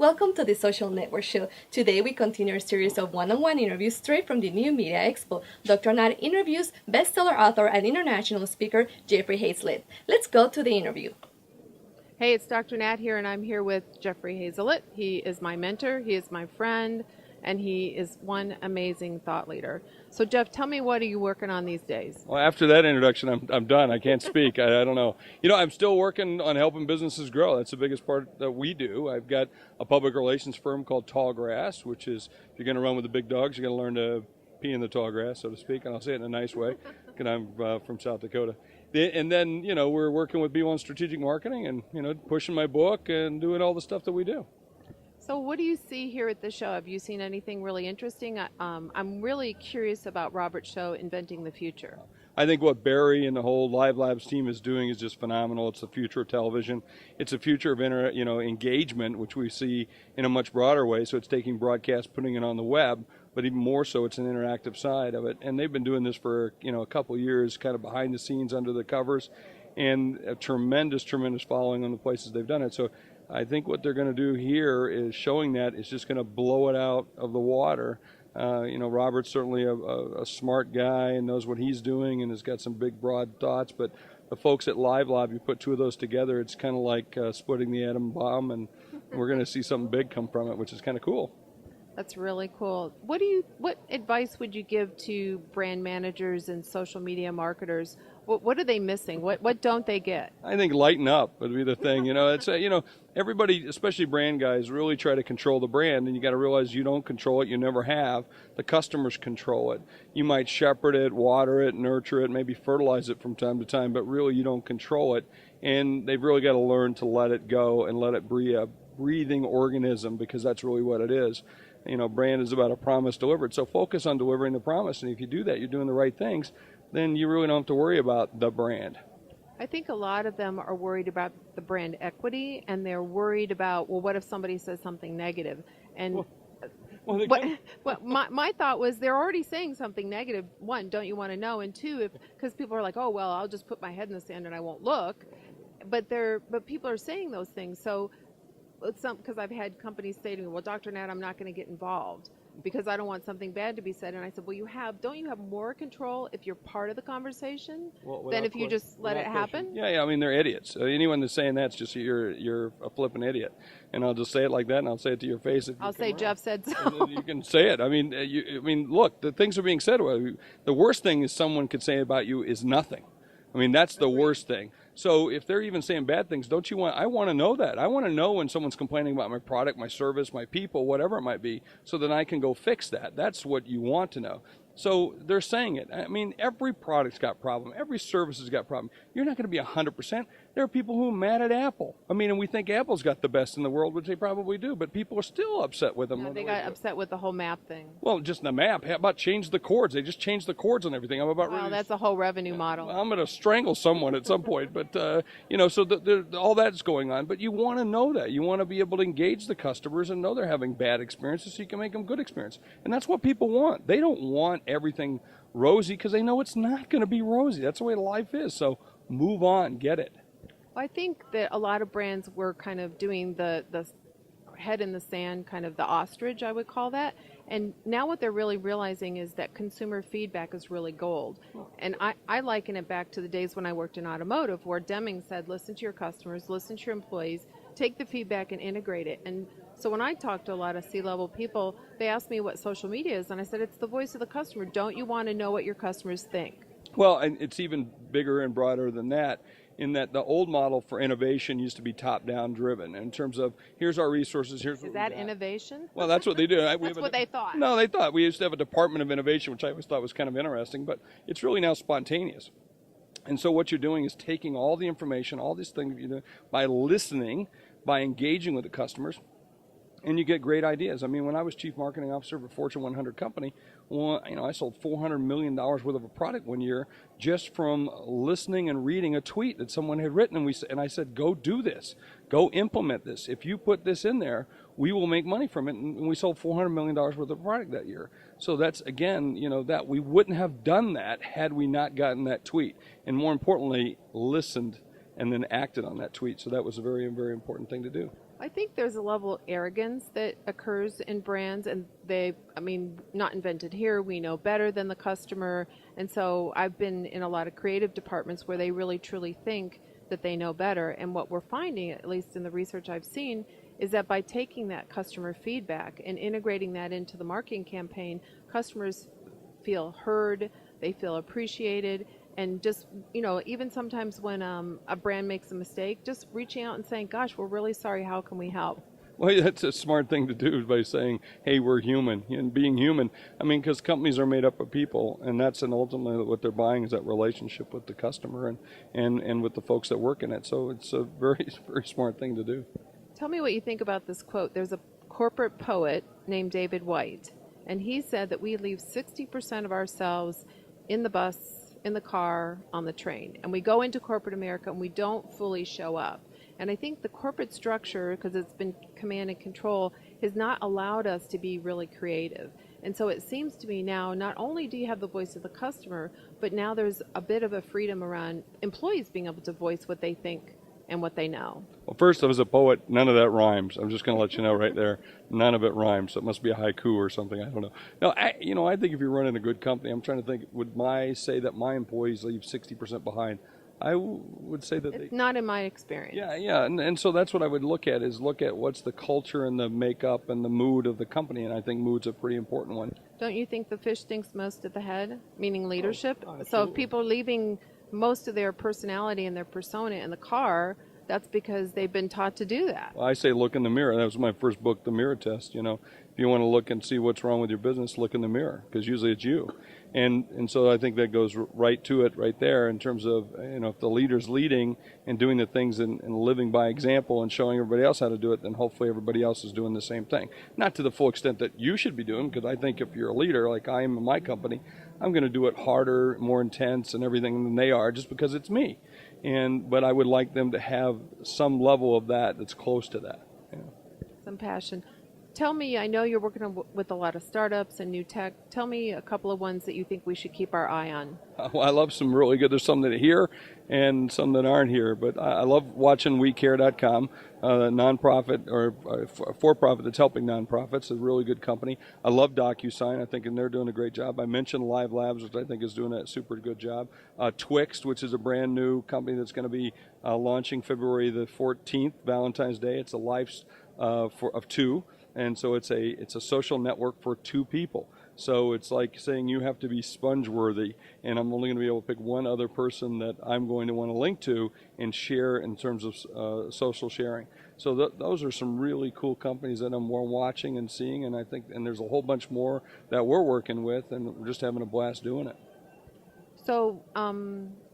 Welcome to the Social Network Show. Today we continue our series of one-on-one interviews straight from the New Media Expo. Dr. Nat interviews bestseller author and international speaker Jeffrey Hayzlett. Let's go to the interview. Hey, it's Dr. Nat here, and I'm here with Jeffrey Hayzlett. He is my mentor, he is my friend, and he is one amazing thought leader. So, Jeff, tell me, what are you working on these days? Well, after that introduction, I'm done. I can't speak. I don't know. I'm still working on helping businesses grow. That's the biggest part that we do. I've got a public relations firm called Tall Grass, which is, if you're going to run with the big dogs, you're going to learn to pee in the tall grass, so to speak, and I'll say it in a nice way, because I'm from South Dakota. And then, we're working with B1 Strategic Marketing and, pushing my book and doing all the stuff that we do. So what do you see here at the show? Have you seen anything really interesting? I'm really curious about Robert's show, Inventing the Future. I think what Barry and the whole Live Labs team is doing is just phenomenal. It's the future of television. It's the future of engagement, which we see in a much broader way. So it's taking broadcast, putting it on the web, but even more so, it's an interactive side of it. And they've been doing this for a couple of years, kind of behind the scenes, under the covers, and a tremendous following on the places they've done it. So I think what they're going to do here is showing that it's just going to blow it out of the water. Robert's certainly a smart guy and knows what he's doing and has got some big, broad thoughts. But the folks at Live Lab, you put two of those together, it's kind of like splitting the atom bomb, and we're going to see something big come from it, which is kind of cool. That's really cool. What advice would you give to brand managers and social media marketers? What are they missing? What don't they get? I think lighten up would be the thing. Everybody, especially brand guys, really try to control the brand, and you got to realize you don't control it. You never have. The customers control it. You might shepherd it, water it, nurture it, maybe fertilize it from time to time, but really you don't control it. And they've really got to learn to let it go and let it be a breathing organism, because that's really what it is. Brand is about a promise delivered. So focus on delivering the promise, and if you do that, you're doing the right things, then you really don't have to worry about the brand. I think a lot of them are worried about the brand equity, and they're worried about, what if somebody says something negative? And my thought was, they're already saying something negative. One, don't you want to know? And two, because people are like, oh, well, I'll just put my head in the sand and I won't look. But people are saying those things. So because I've had companies say to me, well, Dr. Nat, I'm not going to get involved because I don't want something bad to be said. And I said, well, don't you have more control if you're part of the conversation than if you just let it happen? Yeah, they're idiots. Anyone that's saying that's just, you're a flipping idiot. And I'll just say it like that, and I'll say it to your face. I'll say Jeff said so. You can say it. Look, the things are being said about you. The worst thing is someone could say about you is nothing. That's the worst thing. So if they're even saying bad things, I want to know that. I want to know when someone's complaining about my product, my service, my people, whatever it might be, so that I can go fix that. That's what you want to know. So they're saying it. Every product's got problem. Every service has got problem. You're not going to be 100%. There are people who are mad at Apple. And we think Apple's got the best in the world, which they probably do, but people are still upset with them. No, they got upset with the whole map thing. Well, just the map. How about change the cords? They just changed the cords on everything. That's a whole revenue model. I'm going to strangle someone at some point, but so all that's going on. But you want to know that. You want to be able to engage the customers and know they're having bad experiences, so you can make them good experience. And that's what people want. They don't want everything rosy, because they know it's not going to be rosy. That's the way life is. So move on, get it. Well, I think that a lot of brands were kind of doing the head in the sand, kind of the ostrich, I would call that. And now what they're really realizing is that consumer feedback is really gold. And I liken it back to the days when I worked in automotive, where Deming said, listen to your customers, listen to your employees, take the feedback and integrate it. And so when I talk to a lot of C-level people, they ask me what social media is, and I said, it's the voice of the customer. Don't you want to know what your customers think? Well, and it's even bigger and broader than that, in that the old model for innovation used to be top-down driven in terms of, here's our resources, here's what Is that innovation? Well, that's what they do. That's what they thought. No, they thought. We used to have a department of innovation, which I always thought was kind of interesting, but it's really now spontaneous. And so what you're doing is taking all the information, all these things you do, by listening, by engaging with the customers, and you get great ideas. When I was chief marketing officer of a Fortune 100 company, I sold $400 million worth of a product one year just from listening and reading a tweet that someone had written. And I said, go do this. Go implement this. If you put this in there, we will make money from it. And we sold $400 million worth of product that year. So that's, again, that we wouldn't have done that had we not gotten that tweet. And more importantly, listened and then acted on that tweet. So that was a very, very important thing to do. I think there's a level of arrogance that occurs in brands, and not invented here. We know better than the customer. And so I've been in a lot of creative departments where they really truly think that they know better. And what we're finding, at least in the research I've seen, is that by taking that customer feedback and integrating that into the marketing campaign, customers feel heard, they feel appreciated. And just, even sometimes when a brand makes a mistake, just reaching out and saying, gosh, we're really sorry, how can we help? Well, that's a smart thing to do by saying, hey, we're human. And being human, because companies are made up of people, and that's ultimately what they're buying is that relationship with the customer and with the folks that work in it. So it's a very, very smart thing to do. Tell me what you think about this quote. There's a corporate poet named David White, and he said that we leave 60% of ourselves in the bus, in the car, on the train. And we go into corporate America and we don't fully show up. And I think the corporate structure, because it's been command and control, has not allowed us to be really creative. And so it seems to me now, not only do you have the voice of the customer, but now there's a bit of a freedom around employees being able to voice what they think and what they know. Well, first, as a poet, none of that rhymes. I'm just going to let you know right there. None of it rhymes. So it must be a haiku or something. I don't know. No, I think if you're running a good company, I'm trying to think, would say that my employees leave 60% behind? I would say that it's not in my experience. Yeah. And so that's what I would look at what's the culture and the makeup and the mood of the company. And I think mood's a pretty important one. Don't you think the fish stinks most at the head, meaning leadership? Oh, so if people are leaving most of their personality and their persona in the car, that's because they've been taught to do that. Well, I say look in the mirror. That was my first book, The Mirror Test. If you want to look and see what's wrong with your business, look in the mirror, because usually it's you. And so I think that goes right to it right there in terms of, if the leader's leading and doing the things and living by example and showing everybody else how to do it, then hopefully everybody else is doing the same thing. Not to the full extent that you should be doing, because I think if you're a leader, like I am in my company, I'm going to do it harder, more intense and everything than they are, just because it's me. But I would like them to have some level of that's close to that. Some passion. Tell me, I know you're working with a lot of startups and new tech. Tell me a couple of ones that you think we should keep our eye on. Well, I love some really good. There's some that are here and some that aren't here. But I love watching WeCare.com, a nonprofit or for-profit that's helping nonprofits. A really good company. I love DocuSign. I think and they're doing a great job. I mentioned Live Labs, which I think is doing a super good job. Twixt, which is a brand new company that's going to be launching February the 14th, Valentine's Day. It's a life of two. And so it's a social network for two people. So it's like saying you have to be sponge worthy, and I'm only going to be able to pick one other person that I'm going to want to link to and share in terms of social sharing. So those are some really cool companies that I'm watching and seeing, and I think there's a whole bunch more that we're working with, and we're just having a blast doing it. So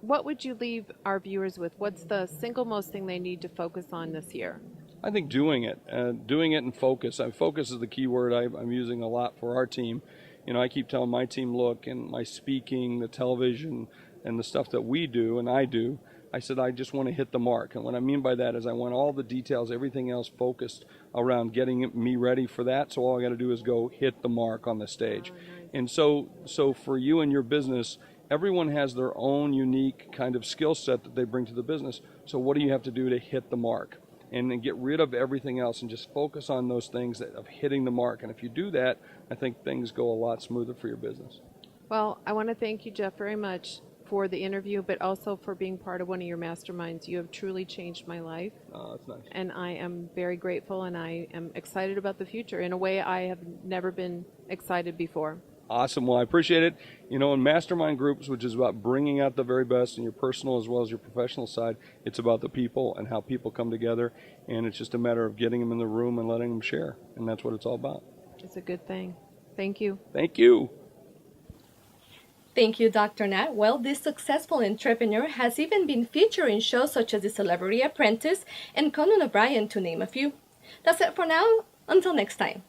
what would you leave our viewers with? What's the single most thing they need to focus on this year? I think doing it and focus. Focus is the key word I'm using a lot for our team. I keep telling my team, look, and my speaking, the television, and the stuff that we do and I do, I said I just want to hit the mark. And what I mean by that is I want all the details, everything else focused around getting me ready for that. So all I got to do is go hit the mark on the stage. Oh, nice. And so for you and your business, everyone has their own unique kind of skill set that they bring to the business. So what do you have to do to hit the mark? And then get rid of everything else and just focus on those things of hitting the mark. And if you do that, I think things go a lot smoother for your business. Well, I want to thank you, Jeff, very much for the interview, but also for being part of one of your masterminds. You have truly changed my life. Oh, that's nice. And I am very grateful, and I am excited about the future in a way I have never been excited before. Awesome. Well, I appreciate it. In mastermind groups, which is about bringing out the very best in your personal as well as your professional side, it's about the people and how people come together. And it's just a matter of getting them in the room and letting them share. And that's what it's all about. It's a good thing. Thank you. Thank you. Thank you, Dr. Nat. Well, this successful entrepreneur has even been featured in shows such as The Celebrity Apprentice and Conan O'Brien, to name a few. That's it for now. Until next time.